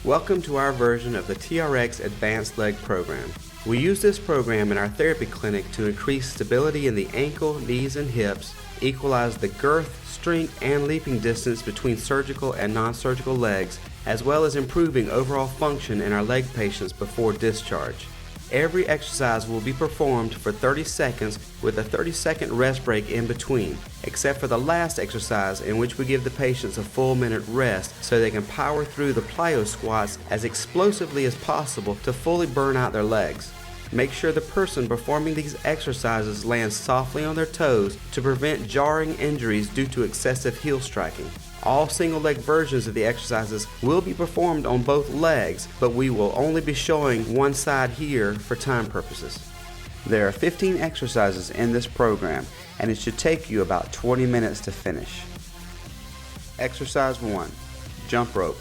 Welcome to our version of the TRX Advanced Leg Program. We use this program in our therapy clinic to increase stability in the ankle, knees, and hips, equalize the girth, strength, and leaping distance between surgical and non-surgical legs, as well as improving overall function in our leg patients before discharge. Every exercise will be performed for 30 seconds with a 30-second rest break in between, except for the last exercise in which we give the patients a full minute rest so they can power through the plyo squats as explosively as possible to fully burn out their legs. Make sure the person performing these exercises lands softly on their toes to prevent jarring injuries due to excessive heel striking. All single leg versions of the exercises will be performed on both legs, but we will only be showing one side here for time purposes. There are 15 exercises in this program, and it should take you about 20 minutes to finish. Exercise 1. Jump rope.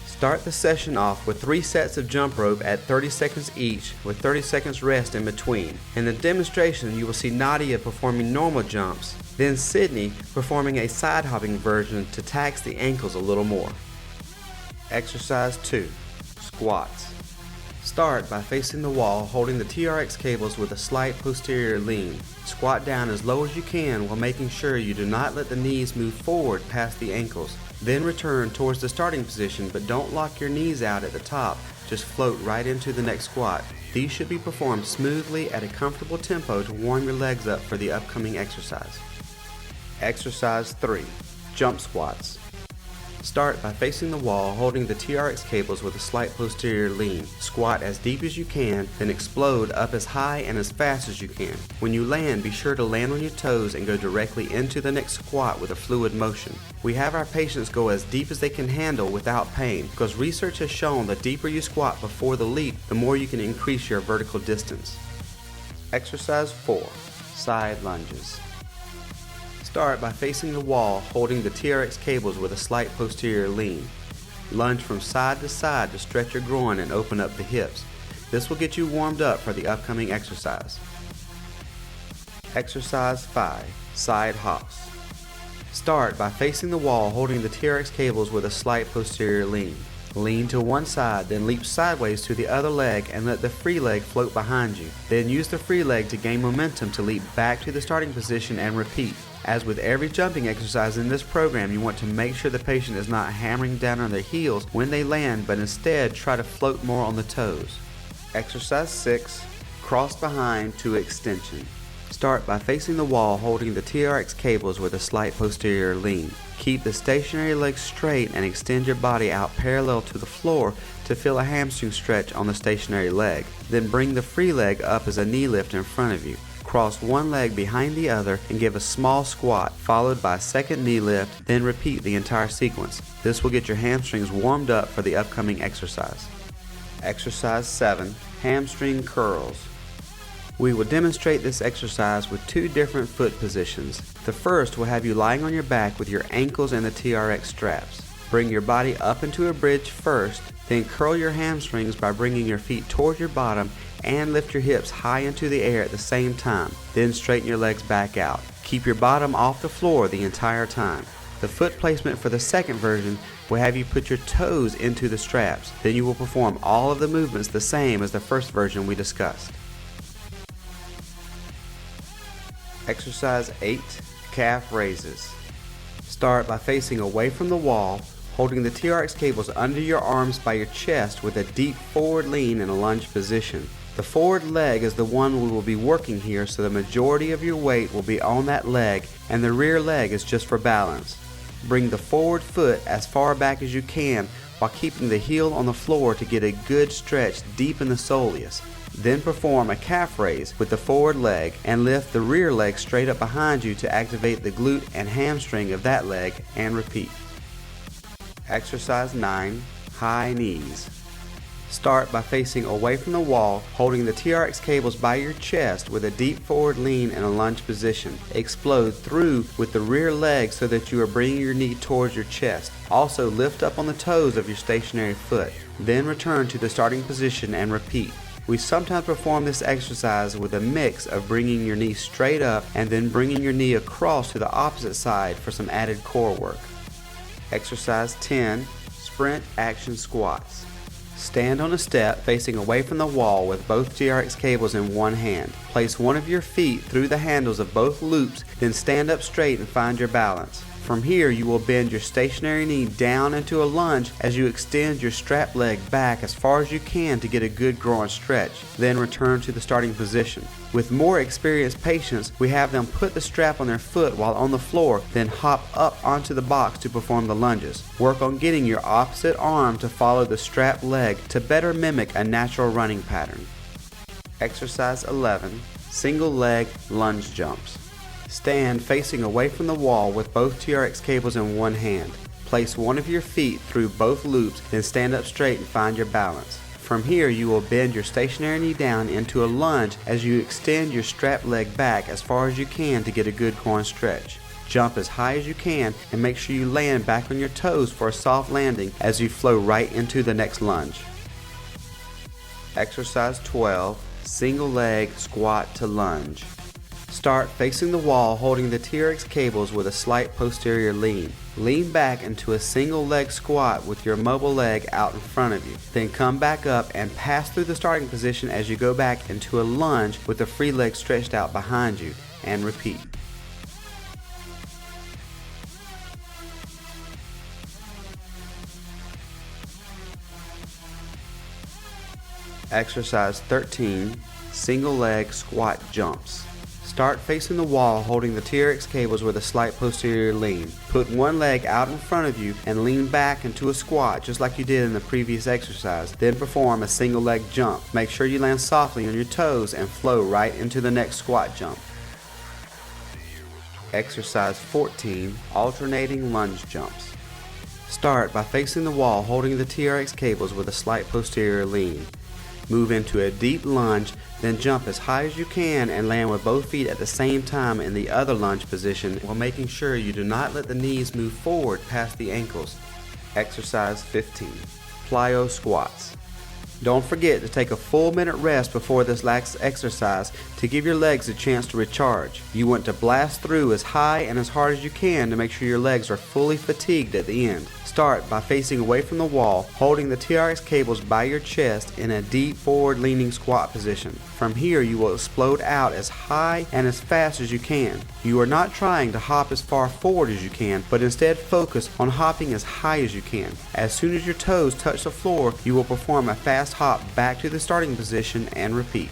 Start the session off with 3 sets of jump rope at 30 seconds each with 30 seconds rest in between. In the demonstration, you will see Nadia performing normal jumps, then Sydney performing a side hopping version to tax the ankles a little more. Exercise 2. Squats. Start by facing the wall holding the TRX cables with a slight posterior lean. Squat down as low as you can while making sure you do not let the knees move forward past the ankles. Then return towards the starting position, but don't lock your knees out at the top, just float right into the next squat. These should be performed smoothly at a comfortable tempo to warm your legs up for the upcoming exercise. Exercise 3. Jump squats. Start by facing the wall holding the TRX cables with a slight posterior lean. Squat as deep as you can, then explode up as high and as fast as you can. When you land, be sure to land on your toes and go directly into the next squat with a fluid motion. We have our patients go as deep as they can handle without pain, because research has shown the deeper you squat before the leap, the more you can increase your vertical distance. Exercise 4. Side lunges. Start by facing the wall holding the TRX cables with a slight posterior lean. Lunge from side to side to stretch your groin and open up the hips. This will get you warmed up for the upcoming exercise. Exercise 5. Side hops. Start by facing the wall holding the TRX cables with a slight posterior lean. Lean to one side, then leap sideways to the other leg and let the free leg float behind you. Then use the free leg to gain momentum to leap back to the starting position and repeat. As with every jumping exercise in this program, you want to make sure the patient is not hammering down on their heels when they land, but instead try to float more on the toes. Exercise 6. Cross behind to extension. Start by facing the wall holding the TRX cables with a slight posterior lean. Keep the stationary leg straight and extend your body out parallel to the floor to feel a hamstring stretch on the stationary leg. Then bring the free leg up as a knee lift in front of you. Cross one leg behind the other and give a small squat followed by a second knee lift, then repeat the entire sequence. This will get your hamstrings warmed up for the upcoming exercise. Exercise 7. Hamstring curls. We will demonstrate this exercise with 2 different foot positions. The first will have you lying on your back with your ankles in the TRX straps. Bring your body up into a bridge first, then curl your hamstrings by bringing your feet toward your bottom and lift your hips high into the air at the same time. Then straighten your legs back out. Keep your bottom off the floor the entire time. The foot placement for the second version will have you put your toes into the straps. Then you will perform all of the movements the same as the first version we discussed. Exercise 8. Calf raises. Start by facing away from the wall, holding the TRX cables under your arms by your chest with a deep forward lean in a lunge position. The forward leg is the one we will be working here, so the majority of your weight will be on that leg and the rear leg is just for balance. Bring the forward foot as far back as you can while keeping the heel on the floor to get a good stretch deep in the soleus. Then perform a calf raise with the forward leg and lift the rear leg straight up behind you to activate the glute and hamstring of that leg and repeat. Exercise 9. High knees. Start by facing away from the wall, holding the TRX cables by your chest with a deep forward lean in a lunge position. Explode through with the rear leg so that you are bringing your knee towards your chest. Also lift up on the toes of your stationary foot. Then return to the starting position and repeat. We sometimes perform this exercise with a mix of bringing your knee straight up and then bringing your knee across to the opposite side for some added core work. Exercise 10. sprint action squats. Stand on a step facing away from the wall with both TRX cables in one hand. Place one of your feet through the handles of both loops, then stand up straight and find your balance. From here, you will bend your stationary knee down into a lunge as you extend your strap leg back as far as you can to get a good groin stretch. Then return to the starting position. With more experienced patients, we have them put the strap on their foot while on the floor, then hop up onto the box to perform the lunges. Work on getting your opposite arm to follow the strap leg to better mimic a natural running pattern. Exercise 11. Single leg lunge jumps. Stand facing away from the wall with both TRX cables in one hand. Place one of your feet through both loops, then stand up straight and find your balance. From here, you will bend your stationary knee down into a lunge as you extend your strap leg back as far as you can to get a good groin stretch. Jump as high as you can and make sure you land back on your toes for a soft landing as you flow right into the next lunge. Exercise 12. Single leg squat to lunge. Start facing the wall holding the TRX cables with a slight posterior lean. Lean back into a single leg squat with your mobile leg out in front of you. Then come back up and pass through the starting position as you go back into a lunge with the free leg stretched out behind you, and repeat. Exercise 13. Single leg squat jumps. Start facing the wall holding the TRX cables with a slight posterior lean. Put one leg out in front of you and lean back into a squat just like you did in the previous exercise. Then perform a single leg jump. Make sure you land softly on your toes and flow right into the next squat jump. Exercise 14. Alternating lunge jumps. Start by facing the wall holding the TRX cables with a slight posterior lean. Move into a deep lunge, then jump as high as you can and land with both feet at the same time in the other lunge position while making sure you do not let the knees move forward past the ankles. Exercise 15. Plyo squats. Don't forget to take a full minute rest before this last exercise to give your legs a chance to recharge. You want to blast through as high and as hard as you can to make sure your legs are fully fatigued at the end. Start by facing away from the wall, holding the TRX cables by your chest in a deep forward leaning squat position. From here, you will explode out as high and as fast as you can. You are not trying to hop as far forward as you can, but instead focus on hopping as high as you can. As soon as your toes touch the floor, you will perform a fast hop back to the starting position and repeat.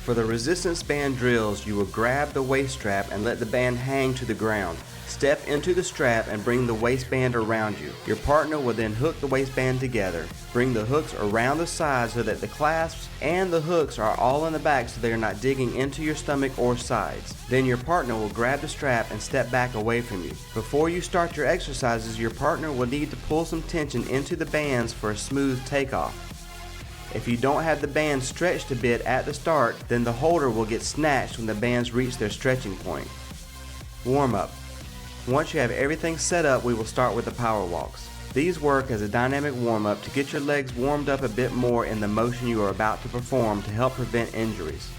For the resistance band drills, you will grab the waist strap and let the band hang to the ground. Step into the strap and bring the waistband around you. Your partner will then hook the waistband together. Bring the hooks around the sides so that the clasps and the hooks are all in the back so they are not digging into your stomach or sides. Then your partner will grab the strap and step back away from you. Before you start your exercises, your partner will need to pull some tension into the bands for a smooth takeoff. If you don't have the band stretched a bit at the start, then the holder will get snatched when the bands reach their stretching point. Warm up. Once you have everything set up, we will start with the power walks. These work as a dynamic warm-up to get your legs warmed up a bit more in the motion you are about to perform to help prevent injuries.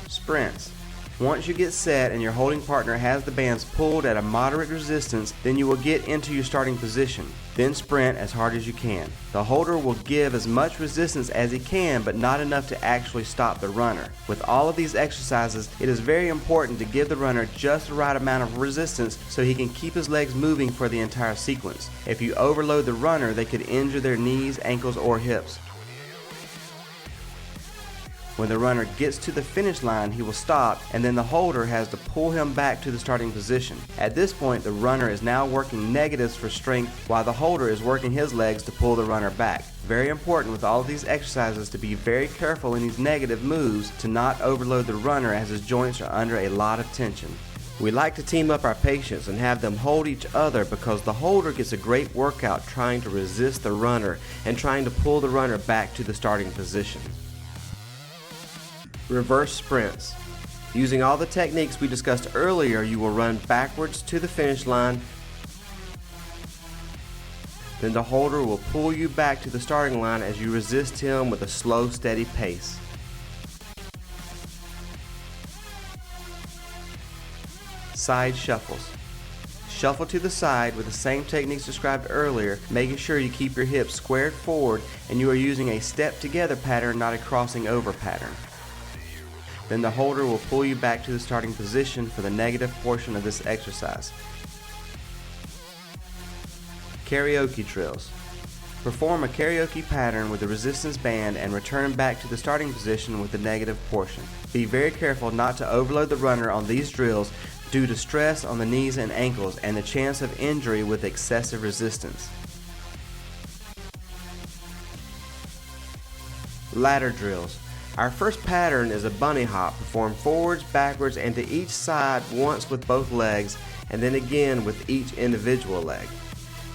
Sprints. Once you get set and your holding partner has the bands pulled at a moderate resistance, then you will get into your starting position. Then sprint as hard as you can. The holder will give as much resistance as he can, but not enough to actually stop the runner. With all of these exercises, it is very important to give the runner just the right amount of resistance so he can keep his legs moving for the entire sequence. If you overload the runner, they could injure their knees, ankles, or hips. When the runner gets to the finish line, he will stop, and then the holder has to pull him back to the starting position. At this point, the runner is now working negatives for strength while the holder is working his legs to pull the runner back. Very important with all of these exercises to be very careful in these negative moves to not overload the runner as his joints are under a lot of tension. We like to team up our patients and have them hold each other because the holder gets a great workout trying to resist the runner and trying to pull the runner back to the starting position. Reverse sprints. Using all the techniques we discussed earlier, you will run backwards to the finish line. Then the holder will pull you back to the starting line as you resist him with a slow, steady pace. Side shuffles. Shuffle to the side with the same techniques described earlier, making sure you keep your hips squared forward and you are using a step together pattern, not a crossing over pattern. Then the holder will pull you back to the starting position for the negative portion of this exercise. Karaoke drills. Perform a karaoke pattern with the resistance band and return back to the starting position with the negative portion. Be very careful not to overload the runner on these drills due to stress on the knees and ankles and the chance of injury with excessive resistance. Ladder drills. Our first pattern is a bunny hop. Perform forwards, backwards, and to each side once with both legs, and then again with each individual leg.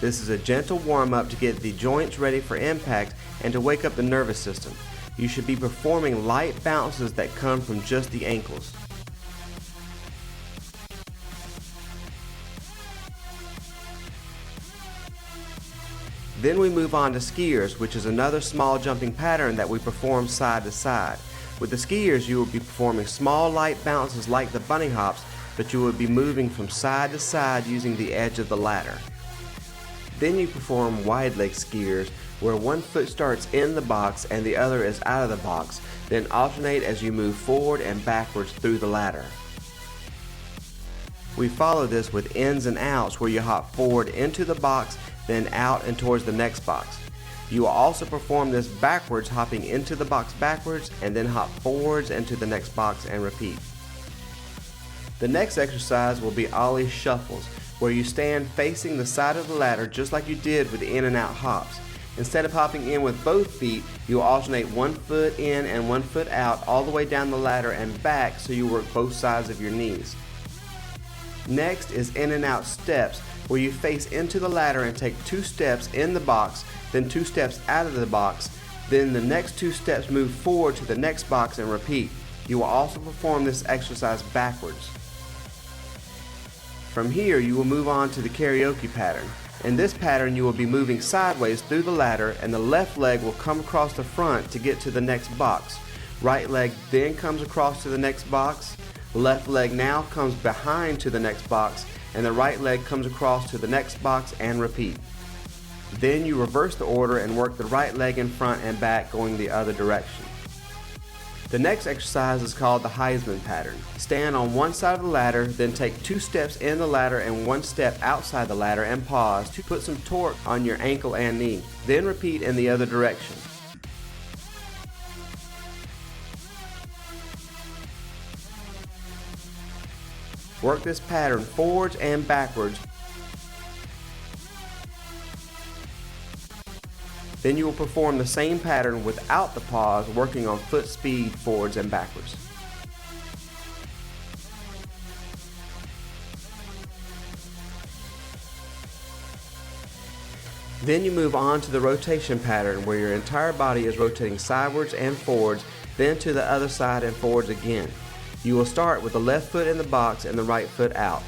This is a gentle warm-up to get the joints ready for impact and to wake up the nervous system. You should be performing light bounces that come from just the ankles. Then we move on to skiers, which is another small jumping pattern that we perform side to side. With the skiers, you will be performing small light bounces like the bunny hops, but you will be moving from side to side using the edge of the ladder. Then you perform wide leg skiers, where one foot starts in the box and the other is out of the box, then alternate as you move forward and backwards through the ladder. We follow this with ins and outs, where you hop forward into the box, then out and towards the next box. You will also perform this backwards, hopping into the box backwards and then hop forwards into the next box and repeat. The next exercise will be ollie shuffles, where you stand facing the side of the ladder just like you did with the in and out hops. Instead of hopping in with both feet, you will alternate one foot in and one foot out all the way down the ladder and back, so you work both sides of your knees. Next is in and out steps, where you face into the ladder and take 2 steps in the box, then 2 steps out of the box, then the next 2 steps move forward to the next box and repeat. You will also perform this exercise backwards. From here, you will move on to the karaoke pattern. In this pattern, you will be moving sideways through the ladder, and the left leg will come across the front to get to the next box. Right leg then comes across to the next box. Left leg now comes behind to the next box, and the right leg comes across to the next box and repeat. Then you reverse the order and work the right leg in front and back going the other direction. The next exercise is called the Heisman pattern. Stand on one side of the ladder, then take 2 steps in the ladder and 1 step outside the ladder and pause to put some torque on your ankle and knee. Then repeat in the other direction. Work this pattern forwards and backwards. Then you will perform the same pattern without the pause, working on foot speed forwards and backwards. Then you move on to the rotation pattern, where your entire body is rotating sidewards and forwards, then to the other side and forwards again. You will start with the left foot in the box and the right foot out.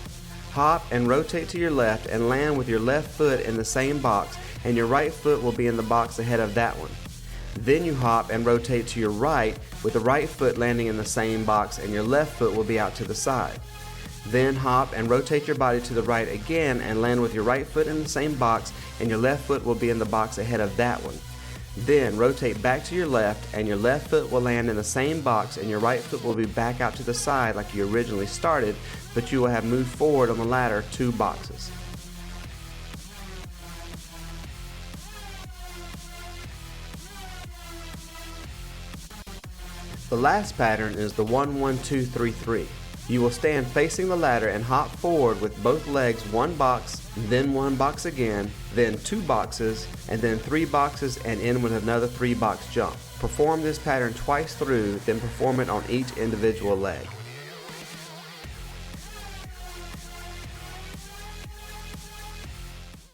Hop and rotate to your left and land with your left foot in the same box, and your right foot will be in the box ahead of that one. Then you hop and rotate to your right with the right foot landing in the same box, and your left foot will be out to the side. Then hop and rotate your body to the right again and land with your right foot in the same box, and your left foot will be in the box ahead of that one. Then rotate back to your left, and your left foot will land in the same box, and your right foot will be back out to the side like you originally started, but you will have moved forward on the ladder 2 boxes. The last pattern is the 1-1-2-3-3. You will stand facing the ladder and hop forward with both legs 1 box, then 1 box again, then 2 boxes, and then 3 boxes and end with another 3-box jump. Perform this pattern twice through, then perform it on each individual leg.